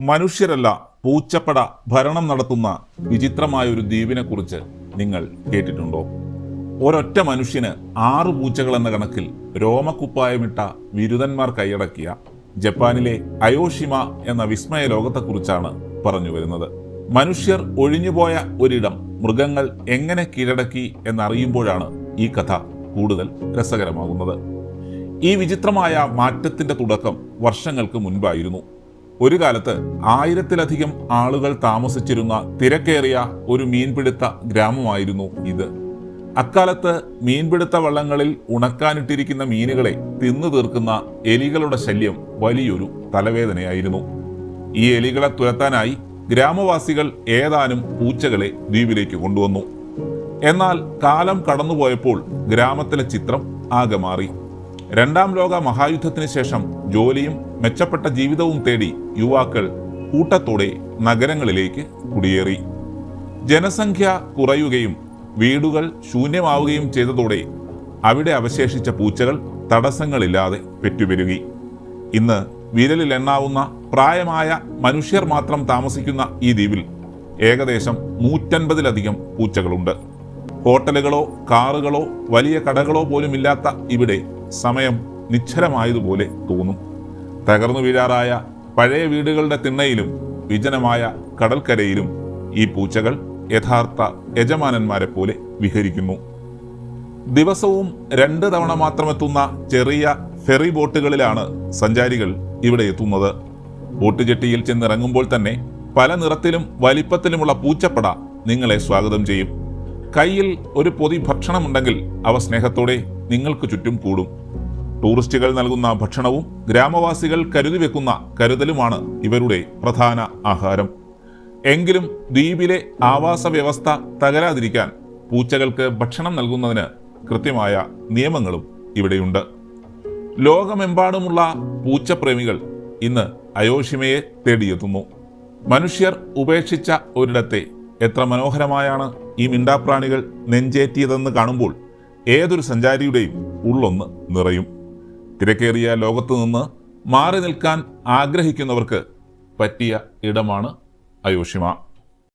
മനുഷ്യരല്ല പൂച്ചപ്പട ഭരണം നടത്തുന്ന വിചിത്രമായൊരു ദ്വീപിനെക്കുറിച്ച് നിങ്ങൾ കേട്ടിട്ടുണ്ടോ? ഒരൊറ്റ മനുഷ്യന് 6 പൂച്ചകൾ എന്ന കണക്കിൽ രോമക്കുപ്പായമിട്ട വിരുതന്മാർ കൈയടക്കിയ ജപ്പാനിലെ അയോഷിമ എന്ന വിസ്മയ ലോകത്തെക്കുറിച്ചാണ് പറഞ്ഞു വരുന്നത്. മനുഷ്യർ ഒഴിഞ്ഞുപോയ ഒരിടം മൃഗങ്ങൾ എങ്ങനെ കീഴടക്കി എന്നറിയുമ്പോഴാണ് ഈ കഥ കൂടുതൽ രസകരമാകുന്നത്. ഈ വിചിത്രമായ മാറ്റത്തിന്റെ തുടക്കം വർഷങ്ങൾക്ക് മുൻപായിരുന്നു. ഒരു കാലത്ത് 1000-ലധികം ആളുകൾ താമസിച്ചിരുന്ന തിരക്കേറിയ ഒരു മീൻപിടുത്ത ഗ്രാമമായിരുന്നു ഇത്. അക്കാലത്ത് മീൻപിടുത്ത വള്ളങ്ങളിൽ ഉണക്കാനിട്ടിരിക്കുന്ന മീനുകളെ തിന്നു തീർക്കുന്ന എലികളുടെ ശല്യം വലിയൊരു തലവേദനയായിരുന്നു. ഈ എലികളെ തുരത്താനായി ഗ്രാമവാസികൾ ഏതാനും പൂച്ചകളെ ദ്വീപിലേക്ക് കൊണ്ടുവന്നു. എന്നാൽ കാലം കടന്നുപോയപ്പോൾ ഗ്രാമത്തിലെ ചിത്രം ആകെ മാറി. 2ാം ലോക മഹായുദ്ധത്തിന് ശേഷം ജോലിയും മെച്ചപ്പെട്ട ജീവിതവും തേടി യുവാക്കൾ കൂട്ടത്തോടെ നഗരങ്ങളിലേക്ക് കുടിയേറി. ജനസംഖ്യ കുറയുകയും വീടുകൾ ശൂന്യമാവുകയും ചെയ്തതോടെ അവിടെ അവശേഷിച്ച പൂച്ചകൾ തടസ്സങ്ങളില്ലാതെ പെറ്റുപെരുകി. ഇന്ന് വിരലിൽ എണ്ണാവുന്ന പ്രായമായ മനുഷ്യർ മാത്രം താമസിക്കുന്ന ഈ ദ്വീപിൽ ഏകദേശം 150-ലധികം പൂച്ചകളുണ്ട്. ഹോട്ടലുകളോ കാറുകളോ വലിയ കടകളോ പോലും ഇല്ലാത്ത ഇവിടെ സമയം നിശ്ചലമായതുപോലെ തോന്നും. തകർന്നു വീഴാറായ പഴയ വീടുകളുടെ തിണ്ണയിലും വിജനമായ കടൽക്കരയിലും ഈ പൂച്ചകൾ യഥാർത്ഥ യജമാനന്മാരെ പോലെ വിഹരിക്കുന്നു. ദിവസവും 2 തവണ മാത്രമെത്തുന്ന ചെറിയ ഫെറി ബോട്ടുകളിലാണ് സഞ്ചാരികൾ ഇവിടെ എത്തുന്നത്. ബോട്ടുജെട്ടിയിൽ ചെന്നിറങ്ങുമ്പോൾ തന്നെ പല നിറത്തിലും വലിപ്പത്തിലുമുള്ള പൂച്ചപ്പട നിങ്ങളെ സ്വാഗതം ചെയ്യും. കയ്യിൽ ഒരു പൊതി ഭക്ഷണമുണ്ടെങ്കിൽ അവ സ്നേഹത്തോടെ നിങ്ങൾക്ക് ചുറ്റും കൂടും. ടൂറിസ്റ്റുകൾ നൽകുന്ന ഭക്ഷണവും ഗ്രാമവാസികൾ കരുതി വെക്കുന്ന കരുതലുമാണ് ഇവരുടെ പ്രധാന ആഹാരം. എങ്കിലും ദ്വീപിലെ ആവാസ വ്യവസ്ഥ തകരാതിരിക്കാൻ പൂച്ചകൾക്ക് ഭക്ഷണം നൽകുന്നതിന് കൃത്യമായ നിയമങ്ങളും ഇവിടെയുണ്ട്. ലോകമെമ്പാടുമുള്ള പൂച്ചപ്രേമികൾ ഇന്ന് അയോഷിമയെ തേടിയെത്തുന്നു. മനുഷ്യർ ഉപേക്ഷിച്ച ഒരിടത്തെ എത്ര മനോഹരമായാണ് ഈ മിണ്ടാപ്രാണികൾ നെഞ്ചേറ്റിയതെന്ന് കാണുമ്പോൾ ഏതൊരു സഞ്ചാരിയുടെയും ഉള്ളൊന്ന് നിറയും. തിരക്കേറിയ ലോകത്തു നിന്ന് മാറി നിൽക്കാൻ ആഗ്രഹിക്കുന്നവർക്ക് പറ്റിയ ഇടമാണ് അയോഷിമ.